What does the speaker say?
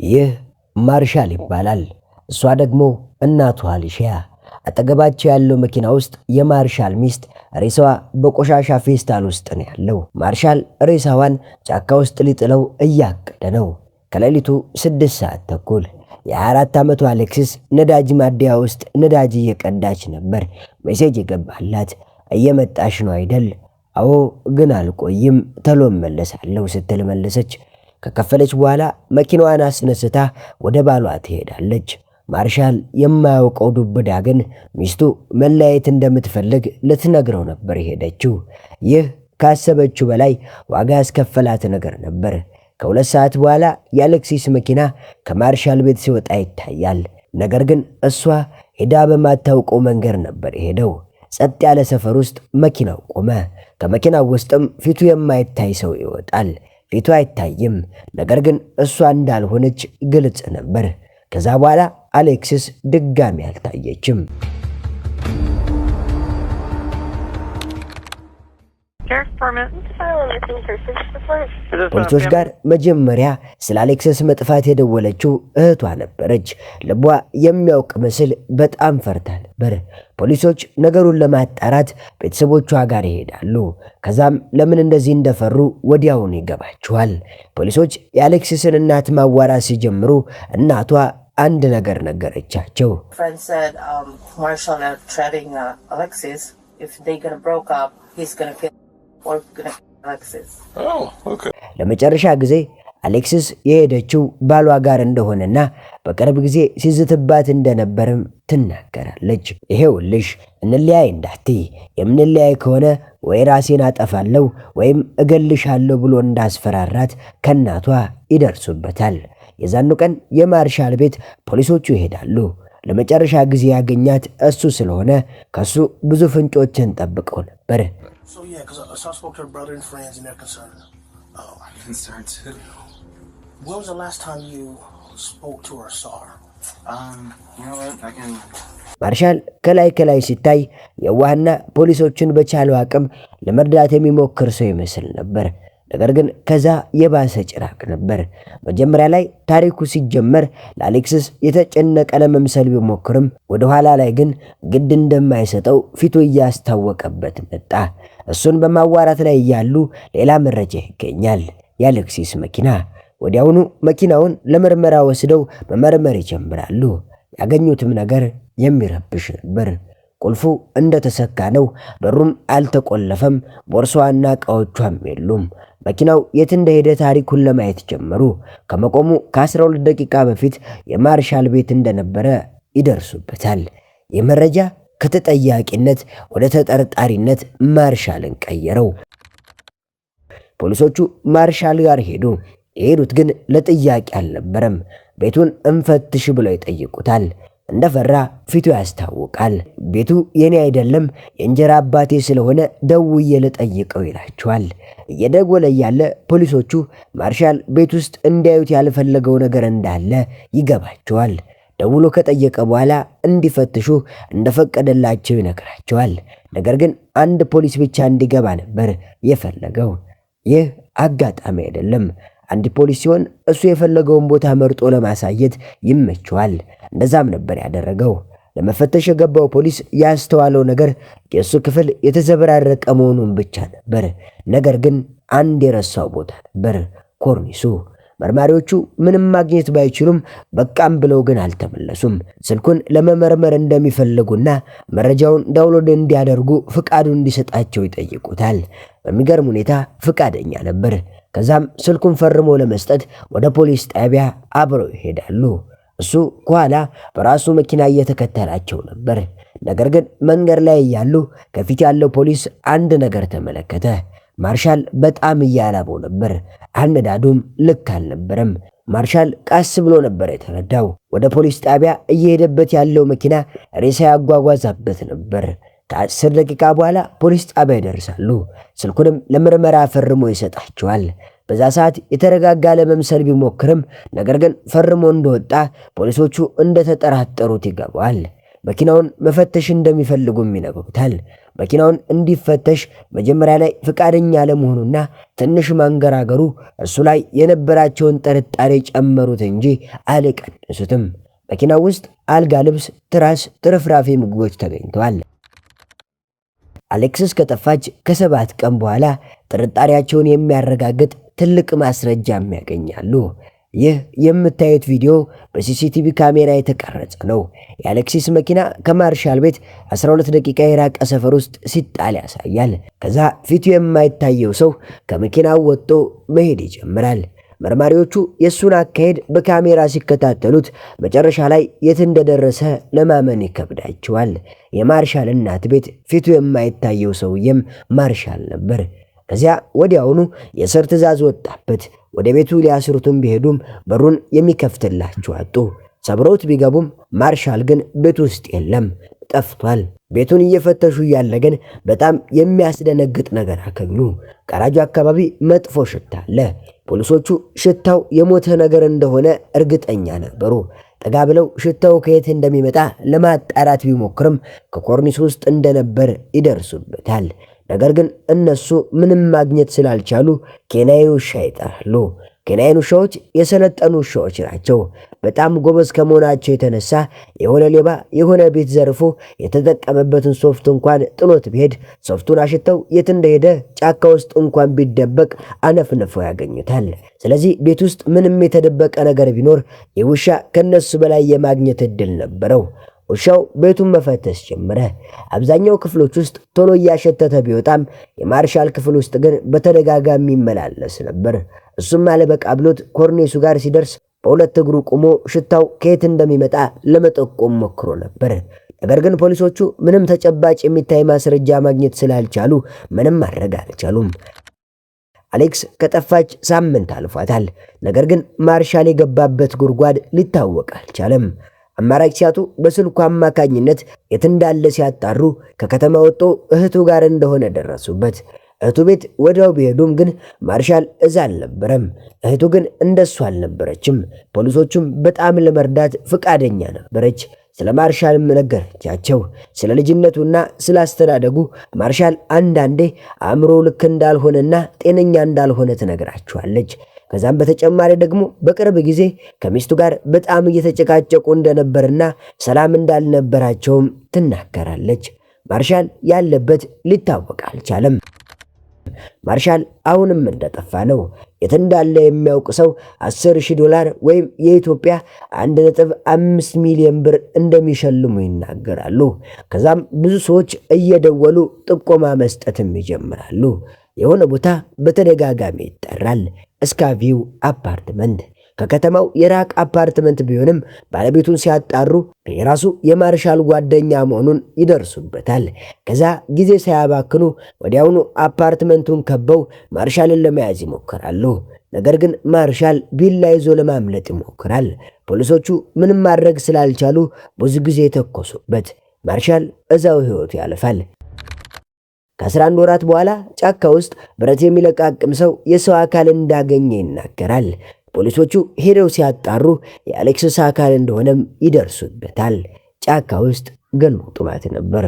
ይህ ማርሻል ይባላል። እሷ ደግሞ እናቱ አሊሺያ። አጠገባቸው ያለው መኪና ውስጥ የማርሻል ሚስት ሬሳዋ በቆሻሻ ፌስታል ውስጥ ነው ያለው። ማርሻል ሬሳዋን ጫካ ውስጥ ሊጥለው እያቀደ ነው። ከሌሊቱ 6 ሰዓት ተኩል የ24 ዓመቱ አሌክሲስ ነዳጅ ማደያ ውስጥ ነዳጅ እየቀዳች ነበር። ሜሴጅ የገባላት እየመጣሽ ነው አይደል? አዎ ግን አልቆይም፣ ተሎ መለሳለሁ ስትል መለሰች። ከከፈለች በኋላ መኪናዋን አስነስታ ወደ ባሏ ትሄዳለች። ማርሻል የማያውቀው ዱብዳ ግን ሚስቱ መለያየት እንደምትፈልግ ልትነግረው ነበር የሄደችው። ይህ ካሰበችው በላይ ዋጋ ያስከፈላት ነገር ነበር። ከ2 ሰዓት በኋላ የአሌክሲስ መኪና ከማርሻል ቤት ሲወጣ ይታያል። ነገር ግን እሷ ሄዳ በማታውቀው መንገድ ነበር የሄደው። ጸጥ ያለ ሰፈር ውስጥ መኪናው ቆመ። ከመኪናው ውስጥም ፊቱ የማይታይ ሰው ይወጣል። ፊቱ አይታይም፣ ነገር ግን እሷ እንዳልሆነች ግልጽ ነበር። ከዛ በኋላ አሌክሲስ ድጋሚ አልታየችም። ፖሊሶች ጋር መጀመሪያ ስለ አሌክሲስ መጥፋት የደወለችው እህቷ ነበረች። ልቧ የሚያውቅ ምስል በጣም ፈርታ ነበር። ፖሊሶች ነገሩን ለማጣራት ቤተሰቦቿ ጋር ይሄዳሉ። ከዛም ለምን እንደዚህ እንደፈሩ ወዲያውኑ ይገባቸዋል። ፖሊሶች የአሌክሲስን እናት ማዋራት ሲጀምሩ እናቷ አንድ ነገር ነገረቻቸው። ለመጨረሻ ጊዜ አሌክሲስ የሄደችው ባሏ ጋር እንደሆነና በቅርብ ጊዜ ሲዝትባት እንደነበርም ትናገራለች። ይሄውልሽ እንለያይ እንዳትይ፣ የምንለያይ ከሆነ ወይ ራሴን አጠፋለሁ ወይም እገልሻለሁ ብሎ እንዳስፈራራት ከእናቷ ይደርሱበታል። የዛኑ ቀን የማርሻል ቤት ፖሊሶቹ ይሄዳሉ። ለመጨረሻ ጊዜ ያገኛት እሱ ስለሆነ ከሱ ብዙ ፍንጮችን ጠብቀው ነበር። ማርሻል ከላይ ሲታይ የዋህና ፖሊሶችን በቻለው አቅም ለመርዳት የሚሞክር ሰው ይመስል ነበር። ነገር ግን ከዛ የባሰ ጭራቅ ነበር። መጀመሪያ ላይ ታሪኩ ሲጀመር ለአሌክሲስ የተጨነቀ ለመምሰል ቢሞክርም ወደ ኋላ ላይ ግን ግድ እንደማይሰጠው ፊቱ እያስታወቀበት መጣ። እሱን በማዋራት ላይ እያሉ ሌላ መረጃ ይገኛል። የአሌክሲስ መኪና። ወዲያውኑ መኪናውን ለምርመራ ወስደው መመርመር ይጀምራሉ። ያገኙትም ነገር የሚረብሽ ነበር። ቁልፉ እንደተሰካ ነው። በሩም አልተቆለፈም። ቦርሳዋና ዕቃዎቿም የሉም። መኪናው የት እንደሄደ ታሪኩን ለማየት ጀመሩ። ከመቆሙ ከ12 ደቂቃ በፊት የማርሻል ቤት እንደነበረ ይደርሱበታል። የመረጃ ከተጠያቂነት ወደ ተጠርጣሪነት ማርሻልን ቀየረው። ፖሊሶቹ ማርሻል ጋር ሄዱ። የሄዱት ግን ለጥያቄ አልነበረም። ቤቱን እንፈትሽ ብለው ይጠይቁታል። እንደፈራ ፊቱ ያስታውቃል። ቤቱ የኔ አይደለም የእንጀራ አባቴ ስለሆነ ደውዬ ልጠይቀው ይላቸዋል። እየደወለ ያለ ፖሊሶቹ ማርሻል ቤት ውስጥ እንዲያዩት ያልፈለገው ነገር እንዳለ ይገባቸዋል። ደውሎ ከጠየቀ በኋላ እንዲፈትሹ እንደፈቀደላቸው ይነግራቸዋል። ነገር ግን አንድ ፖሊስ ብቻ እንዲገባ ነበር የፈለገው። ይህ አጋጣሚ አይደለም። አንድ ፖሊስ ሲሆን እሱ የፈለገውን ቦታ መርጦ ለማሳየት ይመቸዋል። እንደዛም ነበር ያደረገው። ለመፈተሽ የገባው ፖሊስ ያስተዋለው ነገር የእሱ ክፍል የተዘበራረቀ መሆኑን ብቻ ነበር። ነገር ግን አንድ የረሳው ቦታ ነበር፣ ኮርኒሱ። መርማሪዎቹ ምንም ማግኘት ባይችሉም በቃም ብለው ግን አልተመለሱም። ስልኩን ለመመርመር እንደሚፈልጉና መረጃውን ዳውንሎድ እንዲያደርጉ ፍቃዱን እንዲሰጣቸው ይጠይቁታል። በሚገርም ሁኔታ ፍቃደኛ ነበር። ከዛም ስልኩን ፈርሞ ለመስጠት ወደ ፖሊስ ጣቢያ አብረው ይሄዳሉ። እሱ ከኋላ በራሱ መኪና እየተከተላቸው ነበር። ነገር ግን መንገድ ላይ ያሉ ከፊት ያለው ፖሊስ አንድ ነገር ተመለከተ። ማርሻል በጣም እያላበው ነበር። አነዳዱም ልክ አልነበረም። ማርሻል ቃስ ብሎ ነበር የተነዳው። ወደ ፖሊስ ጣቢያ እየሄደበት ያለው መኪና ሬሳ ያጓጓዛበት ነበር። ከ10 ደቂቃ በኋላ ፖሊስ ጣቢያ ይደርሳሉ። ስልኩንም ለምርመራ ፈርሞ ይሰጣቸዋል። በዛ ሰዓት የተረጋጋ ለመምሰል ቢሞክርም ነገር ግን ፈርሞ እንደወጣ ፖሊሶቹ እንደተጠራጠሩት ይገባዋል። መኪናውን መፈተሽ እንደሚፈልጉም ይነግሩታል። መኪናውን እንዲፈተሽ መጀመሪያ ላይ ፈቃደኛ ለመሆኑና ትንሽ ማንገራገሩ እሱ ላይ የነበራቸውን ጥርጣሬ ጨመሩት እንጂ አልቀነሱትም። መኪናው ውስጥ አልጋ ልብስ፣ ትራስ፣ ትርፍራፊ ምግቦች ተገኝተዋል። አሌክስስ ከጠፋች ከ7 ቀን በኋላ ጥርጣሬያቸውን የሚያረጋግጥ ትልቅ ማስረጃም ያገኛሉ። ይህ የምታዩት ቪዲዮ በሲሲቲቪ ካሜራ የተቀረጸ ነው። የአሌክሲስ መኪና ከማርሻል ቤት 12 ደቂቃ የራቀ ሰፈር ውስጥ ሲጣል ያሳያል። ከዛ ፊቱ የማይታየው ሰው ከመኪናው ወጥቶ መሄድ ይጀምራል። መርማሪዎቹ የሱን አካሄድ በካሜራ ሲከታተሉት መጨረሻ ላይ የት እንደደረሰ ለማመን ይከብዳቸዋል። የማርሻል እናት ቤት ፊቱ የማይታየው ሰውዬም ማርሻል ነበር። ከዚያ ወዲያውኑ የእስር ትዕዛዝ ወጣበት። ወደ ቤቱ ሊያስሩትም ቢሄዱም በሩን የሚከፍትላቸው አጡ። ሰብረውት ቢገቡም ማርሻል ግን ቤት ውስጥ የለም፣ ጠፍቷል። ቤቱን እየፈተሹ እያለ ግን በጣም የሚያስደነግጥ ነገር አገኙ። ጋራጁ አካባቢ መጥፎ ሽታ አለ። ፖሊሶቹ ሽታው የሞተ ነገር እንደሆነ እርግጠኛ ነበሩ። ጠጋ ብለው ሽታው ከየት እንደሚመጣ ለማጣራት ቢሞክርም ከኮርኒስ ውስጥ እንደነበር ይደርሱበታል። ነገር ግን እነሱ ምንም ማግኘት ስላልቻሉ ኬናይን ውሻ ይጠራሉ። ኬናይን ውሻዎች የሰለጠኑ ውሻዎች ናቸው። በጣም ጎበዝ ከመሆናቸው የተነሳ የሆነ ሌባ የሆነ ቤት ዘርፎ የተጠቀመበትን ሶፍት እንኳን ጥሎት ቢሄድ ሶፍቱን አሽተው የት እንደሄደ ጫካ ውስጥ እንኳን ቢደበቅ አነፍንፈው ያገኙታል። ስለዚህ ቤት ውስጥ ምንም የተደበቀ ነገር ቢኖር የውሻ ከነሱ በላይ የማግኘት እድል ነበረው። ውሻው ቤቱን መፈተሽ ጀመረ። አብዛኛው ክፍሎች ውስጥ ቶሎ እያሸተተ ቢወጣም የማርሻል ክፍል ውስጥ ግን በተደጋጋሚ ይመላለስ ነበር። እሱም አለበቃ ብሎት ኮርኔሱ ጋር ሲደርስ በሁለት እግሩ ቆሞ ሽታው ከየት እንደሚመጣ ለመጠቆም ሞክሮ ነበር። ነገር ግን ፖሊሶቹ ምንም ተጨባጭ የሚታይ ማስረጃ ማግኘት ስላልቻሉ ምንም ማድረግ አልቻሉም። አሌክስ ከጠፋች ሳምንት አልፏታል። ነገር ግን ማርሻል የገባበት ጉድጓድ ሊታወቅ አልቻለም። አማራጭ ሲያጡ በስልኩ አማካኝነት የት እንዳለ ሲያጣሩ ከከተማ ወጥቶ እህቱ ጋር እንደሆነ ደረሱበት። እህቱ ቤት ወዲያው ቢሄዱም ግን ማርሻል እዛ አልነበረም። እህቱ ግን እንደሱ አልነበረችም። ፖሊሶቹም በጣም ለመርዳት ፈቃደኛ ነበረች። ስለ ማርሻልም ነገረቻቸው። ስለ ልጅነቱና ስለ አስተዳደጉ ማርሻል አንዳንዴ አእምሮ ልክ እንዳልሆነና ጤነኛ እንዳልሆነ ትነግራቸዋለች። ከዛም በተጨማሪ ደግሞ በቅርብ ጊዜ ከሚስቱ ጋር በጣም እየተጨቃጨቁ እንደነበርና ሰላም እንዳልነበራቸውም ትናገራለች። ማርሻል ያለበት ሊታወቅ አልቻለም። ማርሻል አሁንም እንደጠፋ ነው። የት እንዳለ የሚያውቅ ሰው $10,000 ወይም የኢትዮጵያ 1.5 ሚሊዮን ብር እንደሚሸልሙ ይናገራሉ። ከዛም ብዙ ሰዎች እየደወሉ ጥቆማ መስጠትም ይጀምራሉ። የሆነ ቦታ በተደጋጋሚ ይጠራል። ስካቪው አፓርትመንት ከከተማው የራቅ አፓርትመንት ቢሆንም ባለቤቱን ሲያጣሩ የራሱ የማርሻል ጓደኛ መሆኑን ይደርሱበታል። ከዛ ጊዜ ሳያባክኑ ወዲያውኑ አፓርትመንቱን ከበው ማርሻልን ለመያዝ ይሞክራሉ። ነገር ግን ማርሻል ቢላ ይዞ ለማምለጥ ይሞክራል። ፖሊሶቹ ምንም ማድረግ ስላልቻሉ ብዙ ጊዜ ተኮሱበት። ማርሻል እዛው ሕይወቱ ያልፋል። ከ11 ወራት በኋላ ጫካ ውስጥ ብረት የሚለቃቅም ሰው የሰው አካል እንዳገኘ ይናገራል። ፖሊሶቹ ሄደው ሲያጣሩ የአሌክስስ አካል እንደሆነም ይደርሱበታል። ጫካ ውስጥ ገልሞ ጥማት ነበር።